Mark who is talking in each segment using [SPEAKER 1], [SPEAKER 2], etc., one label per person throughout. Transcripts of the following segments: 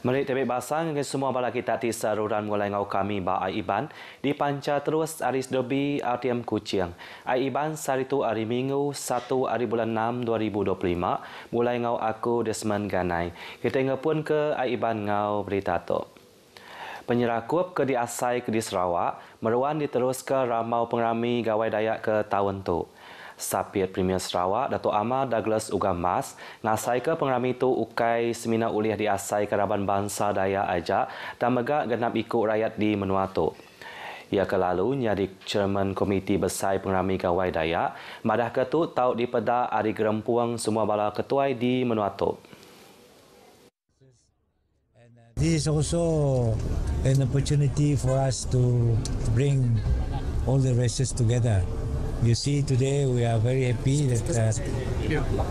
[SPEAKER 1] Merit tebik basang dengan semua bala kita ti saruran mulai ngau kami ba ai iban di panca terus aris dobi ATM Kuching. Ai iban saritu hari Minggu 1 hari bulan 6 2025 mulai ngau aku Desmond Ganai. Kita ngepun ke ai iban ngau berita tu. Penyerakup ke di Asai ke di Sarawak meruan diterus ke ramau pengrami gawai dayak ke tahun tu. Sapit Premier Sarawak Dato' Amar Douglas Ugamas ngasai ke pengrami itu ukai semina uliah di Asai Keraban Bangsa Dayak Ajak dan megak genap ikut rakyat di Menua tu. Ia kelalu nyadi Chairman Komiti Besar Pengrami Gawai Dayak madah ketu tau di peda ari gerempuang semua bala ketuai di Menua tu.
[SPEAKER 2] This is also an opportunity for us to bring all the races together. You see, today we are very happy that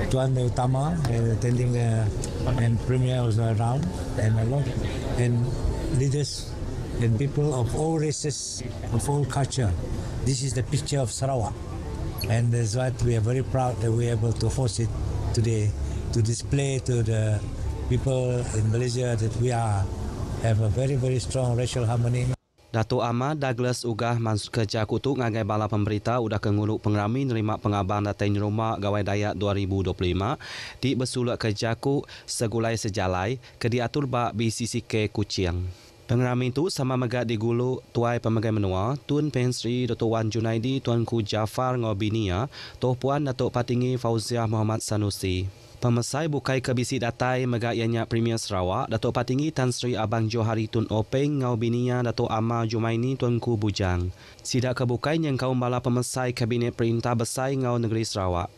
[SPEAKER 2] Tuan Utama attending and Premier was around and a lot and leaders and people of all races, of all culture. This is the picture of Sarawak, and that's why we are very proud that we are able to host it today to display to the people in Malaysia that we have a very, very strong racial harmony.
[SPEAKER 1] Dato' Amar Douglas Ugah masuk kerja kutuk ngagai bala pemberita udah kenguluk pengrami nerima pengabang datai rumah gawai dayak 2025 di besulak kerja ku segulai sejalai ke diatur bak BCCK Kuching. Pengrami itu sama megak diguluk tuai pemegai menua Tun Pensri Dato' Wan Junaidi Tuanku Jafar Ngobinia Toh Puan Dato' Patinggi Fauziah Muhammad Sanusi. Pemesai bukai ke bisi datai megak ianya Premier Sarawak Dato' Patinggi Tan Sri Abang Johari Tun Openg Ngau Binia Dato' Amar Jumaini Tuanku Bujang. Sidak kebukai yang kaum bala pemesai Kabinet Perintah Besar Ngau Negeri Sarawak.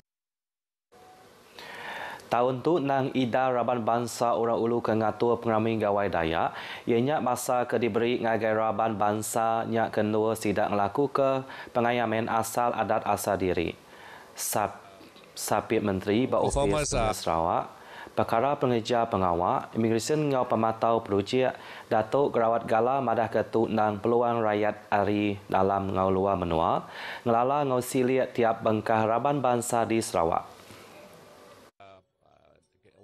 [SPEAKER 1] Tahun tu nang ida Raban Bangsa Orang Ulu ke ngatur pengrami gawai dayak ianya masa ke diberi ngagai Raban Bangsa nyak kenua sidak ngelaku ke pengayaman asal adat asal diri. Sapit Menteri Baofis Sarawak, Perkara Pengeja Pengawal, Imigresen Ngau Pematau Projek, Datuk Gerawat Gala madah ketuk nang peluang rakyat ari dalam ngau luar menua, ngelala ngau siliat tiap bengkah Raban Bangsa di Sarawak.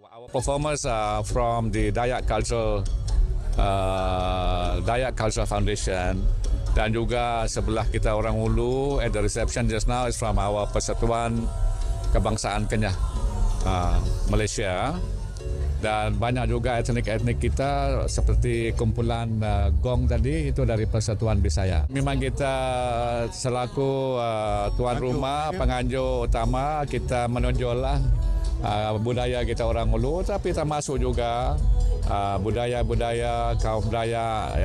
[SPEAKER 3] Our performers are from the Dayak Cultural Foundation dan juga sebelah kita Orang Ulu at the reception just now is from our Persatuan Kebangsaan Kenyah Malaysia dan banyak juga etnik-etnik kita seperti kumpulan Gong tadi itu dari Persatuan Bisaya. Memang kita selaku tuan rumah penganjur utama kita menonjollah budaya kita Orang Ulu tapi termasuk juga budaya-budaya kaum Dayak,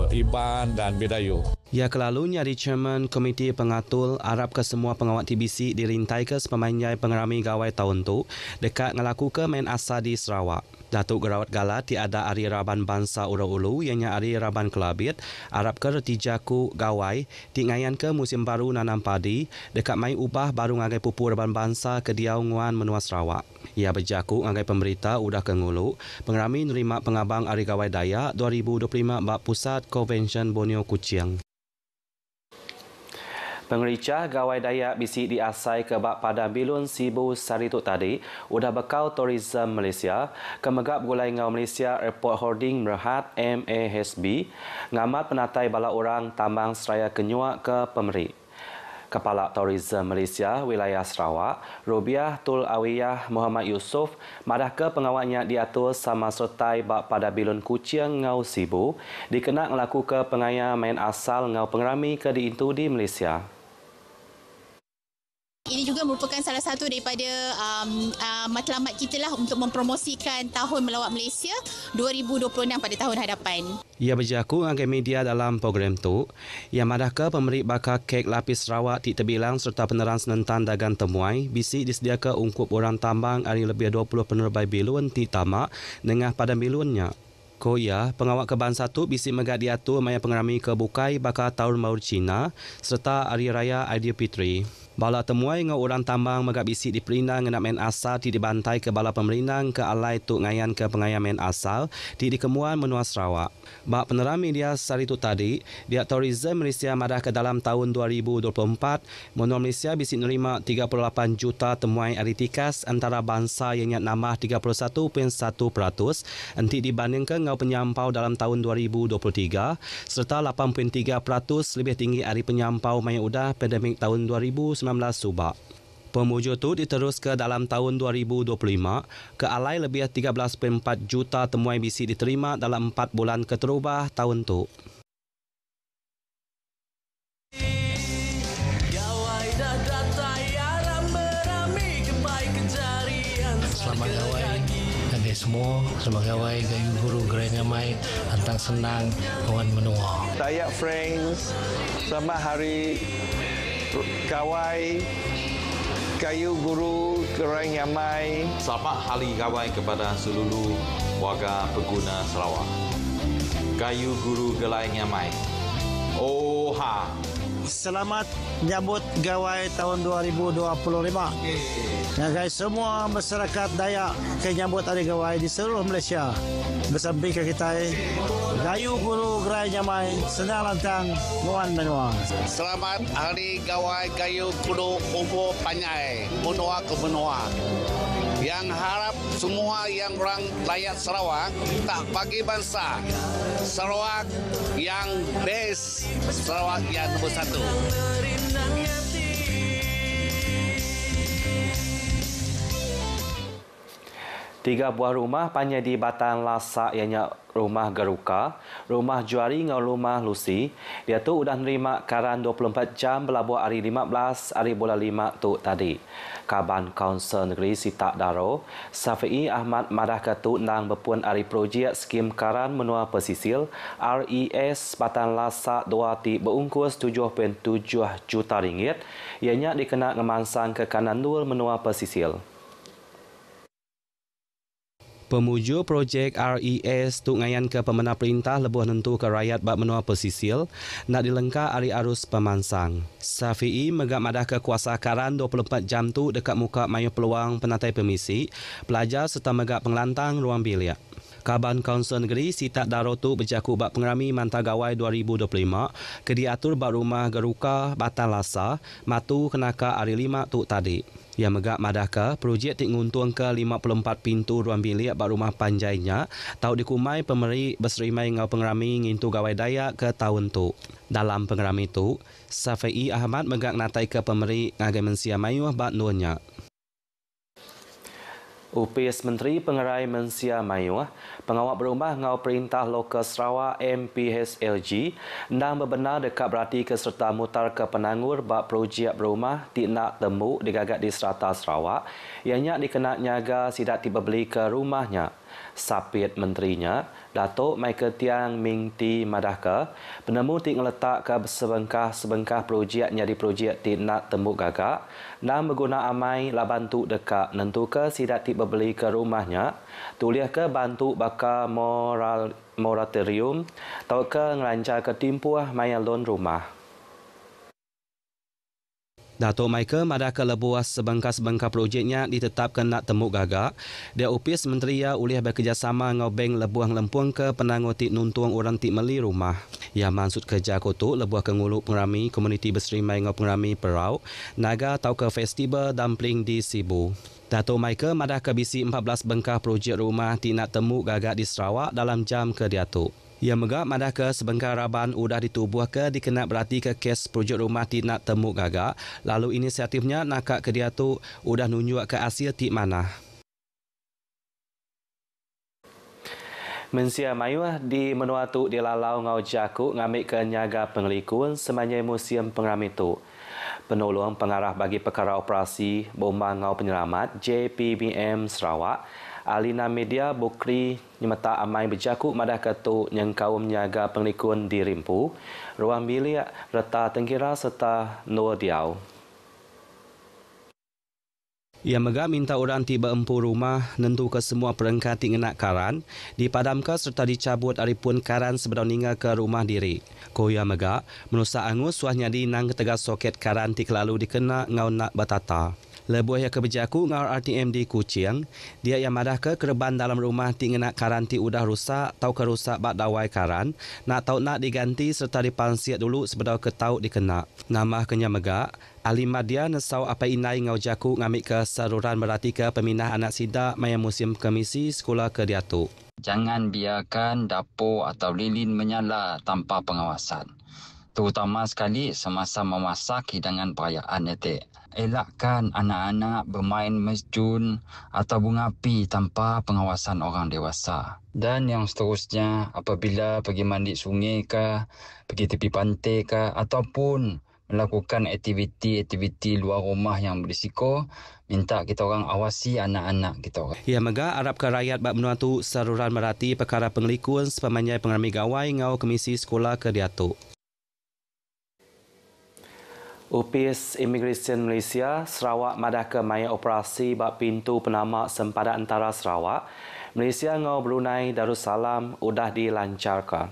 [SPEAKER 3] Iban dan Bidayuh.
[SPEAKER 1] Ia kelalunya di Chairman Komiti Pengatur Arab ke semua pengawat TBC dirintai ke sepemanyai pengerami gawai tahun tu dekat ngelaku ke main asal di Sarawak. Datuk Gerawat Gala tiada Ari Raban Bangsa Orang Ulu ianya Ari Raban Kelabit Arab ke retijaku gawai tingayan ke musim baru nanam padi dekat mai ubah baru ngagai pupu Raban Bangsa ke Diaunguan Menua Sarawak. Ia berjaku ngagai pemberita udah ke ngulu pengerami nerima pengabang Ari Gawai Dayak 2025 bak Pusat Convention Borneo Kuching. Pengericah gawai dayak bisi di Asai ke bak pada Bilun Sibu Sarituk tadi udah bekau tourism Malaysia ke megap gulai ngau Malaysia Airport Holding Merhat MAHB ngamat penatai bala orang tambang Seraya Kenyuak ke Pemeri. Kepala Tourism Malaysia Wilayah Sarawak, Rubiah Tul Awiyah Muhammad Yusof madah ke pengawalnya diatur sama sertai bak pada Bilun Kuching ngau Sibu dikena ngelaku ke pengaya main asal ngau pengerami ke diintu di Malaysia.
[SPEAKER 4] Ini juga merupakan salah satu daripada matlamat kita lah untuk mempromosikan Tahun Melawat Malaysia 2026 pada tahun hadapan.
[SPEAKER 1] Ia berjaku dengan media dalam program tu. Ia madah ke pemberi bakar kek lapis Sarawak ti terbilang serta penerangan senentan dagang temuai bisi disediakan ungkup orang tambang hari lebih 20 penerbai bilun ti tamak nengah pada bilunnya. Koya, pengawal keban satu bisi megak diatur maya pengerami ke bukai bakar tahun baru Cina serta Hari Raya Aidilfitri. Bala temuai ngau orang tambang megak bisi diperindah ngenak main asal ti dibantai ke bala pemerintah ke alai tu ngayan ke pengayam main asal ti dikemuan Menua Sarawak. Bak peneram media sari tu tadi, dia tourism Malaysia madah ke dalam tahun 2024, Menua Malaysia bisi nerima 38 juta temuai aritikas antara bangsa yang nambah 31.1% anti dibandingkan ngau ngau penyampau dalam tahun 2023 serta 8.3% lebih tinggi hari penyampau maya udah pandemik tahun 2019 subak. Pemuju itu diterus ke dalam tahun 2025 ke alai lebih 13.4 juta temuan bisi diterima dalam 4 bulan keterubah tahun tu.
[SPEAKER 5] Selamat gawai kepada semua, selamat gawai gayu guru gerai ngamai antang senang kawan menua.
[SPEAKER 6] Dayak Friends, selamat hari gawai kayu guru gerai ngamai.
[SPEAKER 7] Selamat hari gawai kepada seluruh warga pengguna Sarawak. Kayu guru gerai ngamai. Oha.
[SPEAKER 8] Selamat menyambut gawai tahun 2025. Ngagai semua masyarakat Dayak menyambut hari gawai di seluruh Malaysia. Bersambil ke kita, gayu guru gerai nyamai, senang lantang, nuan menua.
[SPEAKER 9] Selamat hari gawai gayu guru umur panjai, menua ke menua. Yang harap semua yang orang rakyat Sarawak tak bagi bangsa. Sarawak yang best, Sarawak yang nombor 1.
[SPEAKER 1] Tiga buah rumah panjang di Batan Lasak ianya rumah Geruka, rumah Juari dengan rumah Lucy. Dia tu udah nerima karan 24 jam berlabuh hari 15 hari bulan 5 tu tadi. Kaban Kaunsil Negeri Sitak Daro, Safi'i Ahmad Madah Ketuk nang berpuan hari projek skim karan menua pesisir RES Batan Lasak 2 ti berungkus 7.7 juta ringgit. Ianya dikena ngemansang ke kanan dul menua pesisir. Pemuju projek RES tu ngayan ke pemenang perintah lebuh nentu ke rakyat bak menua pesisir nak dilengkap hari arus pemansang. Safi'i megak madah ke kuasa karan 24 jam tu dekat muka mayu peluang penatai permisi, pelajar serta megak pengelantang ruang bilik. Kaban Kaunsil Negeri Sitak Daro tu berjaku bak pengerami Mantau Gawai 2025 ke diatur bak rumah Geruka Batan Lasa matu kenaka hari 5 tu tadi. Yang megak madaka projek tik nguntung ke 54 pintu ruang bilik bak rumah panjainya tau dikumai pemeri berserimai ngau pengerami ngintu gawai Dayak ke tahun tu. Dalam pengerami tu, Safi'i Ahmad megak natai ke pemeri ngagai mensia mayuh bak nuanya. Upis Menteri Pengerai Mensia Mayuh, pengawal berumah ngau Perintah Lokal Sarawak MPHLG, nang berbenar dekat berarti keserta mutar ke penanggur bak projek berumah tik nak temu digagak di Serata Sarawak, ianya dikena nyaga sidak tiba beli ke rumahnya. Sapit menterinya, Datuk Michael Tiang Ming Ti Madaka, penemu tik ngeletak ke sebengkah projeknya di projek tik nak tembuk gagak, dan berguna amai lah bantu dekat nentu ke sidak tik berbeli ke rumahnya, tulis ke bantu bakal moratorium, tau ke ngelancar ke timpuah maya loan rumah. Datuk Michael madaka lebuas sebengkah projeknya ditetapkan nak temuk gagak. Dia upis menteri ya ulih bekerjasama ngau bank lebuang lempuang ke penanggung tik nuntuang orang tik meli rumah. Ya maksud kerja kotu lebuah ke ngulu pengerami komuniti berserimai ngau pengerami Perau, naga tau ke festival dumpling di Sibu. Datuk Michael madaka bisi 14 bengkah projek rumah tik nak temuk gagak di Sarawak dalam jam ke Datuk. Ia megak madaka sebengkah raban udah ditubuh ke dikena berarti ke kes projek rumah ti nak temuk gagak, lalu inisiatifnya nakak ke dia tu udah nunjuk ke hasil ti mana. Mensia Mayuh di menua tu dilalau ngau jakuk ngambil ke nyaga pengelikun semanya museum pengerami tu. Penolong pengarah bagi perkara operasi bomba ngau penyelamat JPBM Sarawak, Alina Media Bukri nyemata amai berjakuk madah ketuk yang kaum nyaga pengelikun di Rimpu, ruang bilik, reta tengkira serta Nur Diau. Ia megak minta orang tiba empu rumah nentu ke semua perengkat tingenak karan, dipadamkan serta dicabut aripun karan sebelum hingga ke rumah diri. Koya megak, menusa angus suahnya di nang ketegas soket karan tik lalu dikena ngau nak batata. Lebuh yang kebejaku ngau RTM di Kuching, dia yang madah ke kerban dalam rumah tingenak karan ti udah rusak tau ke rusak bak dawai karan, nak tau nak diganti serta dipansiat dulu sebelum ke tau dikena. Nama kenya megak, Alimah dia nesau apa inai ngau jaku ngambil ke saluran berarti ke peminah anak sidak maya musim komisi sekolah ke diatu.
[SPEAKER 10] jangan biarkan dapur atau lilin menyala tanpa pengawasan. Terutama sekali semasa memasak hidangan perayaan etik. Elakkan anak-anak bermain mesjun atau bunga api tanpa pengawasan orang dewasa. Dan yang seterusnya, apabila pergi mandi sungai ke, pergi tepi pantai ke, ataupun melakukan aktiviti-aktiviti luar rumah yang berisiko, minta kita orang awasi anak-anak kita orang.
[SPEAKER 1] Ya, mega Arab ke rakyat bak menua tu saruran merati perkara pengelikun sepamanjai pengarami gawai ngau Komisi Sekolah ke Diatuk. Upis Imigresen Malaysia Sarawak madah ke maya operasi bak pintu penamak sempadan antara Sarawak, Malaysia ngau Brunei Darussalam udah dilancarkan.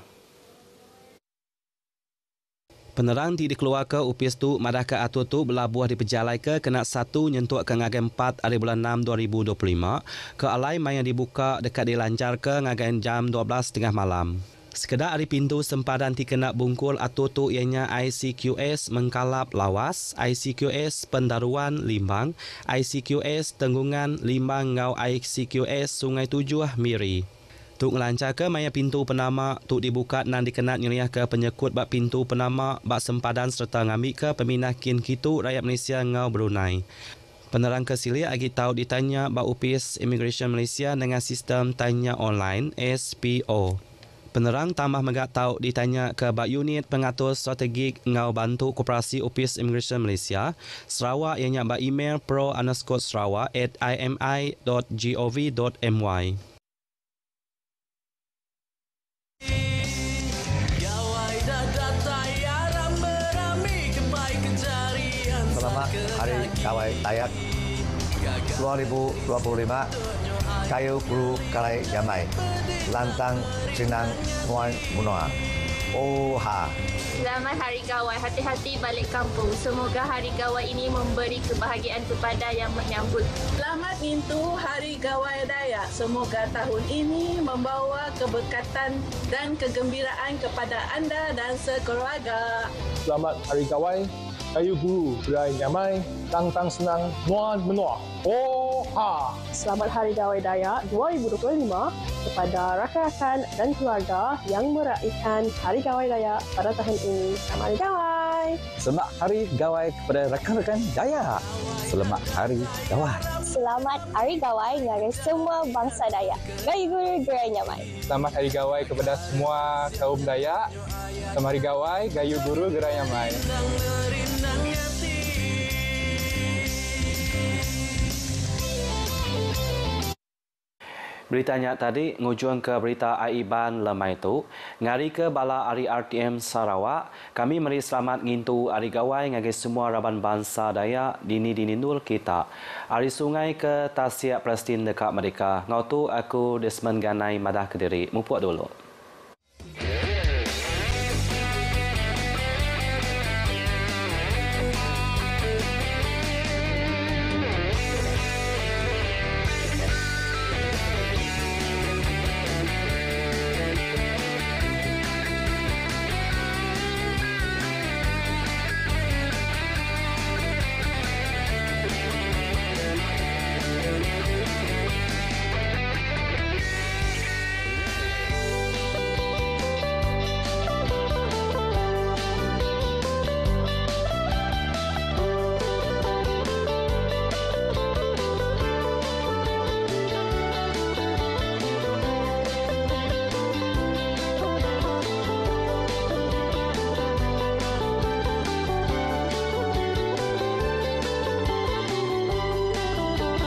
[SPEAKER 1] Penerang dikeluarkan upis tu madah ke atur tu belabuh dipejalai ke kena 1 nyentuk ke ngagai 4 hari bulan 6 2025 ke alai maya dibuka dekat dilancar ke ngagai jam 12.30 malam. Sekedar hari pintu sempadan dikena bungkul atur tu ianya ICQS Mengkalap Lawas, ICQS Pendaruan Limbang, ICQS Tenggungan Limbang ngau ICQS Sungai Tujuh Miri. Tuk ngelancar ke maya pintu penama tuk dibuka nan dikenat nyeriah ke penyekut bak pintu penama bak sempadan serta ngambil ke peminah kin kitu rakyat Malaysia ngau Brunei. Penerang kesili agi tahu ditanya bak upis Immigration Malaysia dengan sistem tanya online SPO. Penerang tambah megak tahu ditanya ke bak unit pengatur strategik ngau bantu koperasi upis Immigration Malaysia Sarawak ianya bak email pro_sarawak@imi.gov.my.
[SPEAKER 11] Selamat Hari Gawai Dayak 2025 Kayu Guru Galai Yamai Lantang Sinang Muan Munua. Oha.
[SPEAKER 12] Selamat Hari Gawai, hati-hati balik kampung. Semoga Hari Gawai ini memberi kebahagiaan kepada yang menyambut.
[SPEAKER 13] Selamat Mintu Hari Gawai Dayak. Semoga tahun ini membawa keberkatan dan kegembiraan kepada anda dan sekeluarga.
[SPEAKER 14] Selamat Hari Gawai Kayu Guru Gerai Nyamai Lantang Senang Muan Menua. Oha.
[SPEAKER 15] Selamat Hari Gawai Dayak 2025 kepada rakan-rakan dan keluarga yang meraihkan Hari Gawai Dayak pada tahun ini. Selamat Hari Gawai.
[SPEAKER 16] Selamat Hari Gawai kepada rakan-rakan Dayak. Selamat Hari Gawai.
[SPEAKER 17] Selamat Hari Gawai kepada semua bangsa Dayak. Gayu Guru Gerai Nyamai.
[SPEAKER 18] Selamat Hari Gawai kepada semua kaum Dayak. Selamat Hari Gawai Gayu Guru Gerai Nyamai.
[SPEAKER 1] Beritanya tadi ngujung ke berita Aiban lemai tu. Ngari ke bala Ari RTM Sarawak, kami meri selamat ngintu Ari Gawai ngagai semua raban bangsa Dayak dini-dini nul kita. Ari sungai ke Tasiak Palestin dekat mereka. Ngau tu aku Desmond Ganai madah Kediri. Mupuk dulu.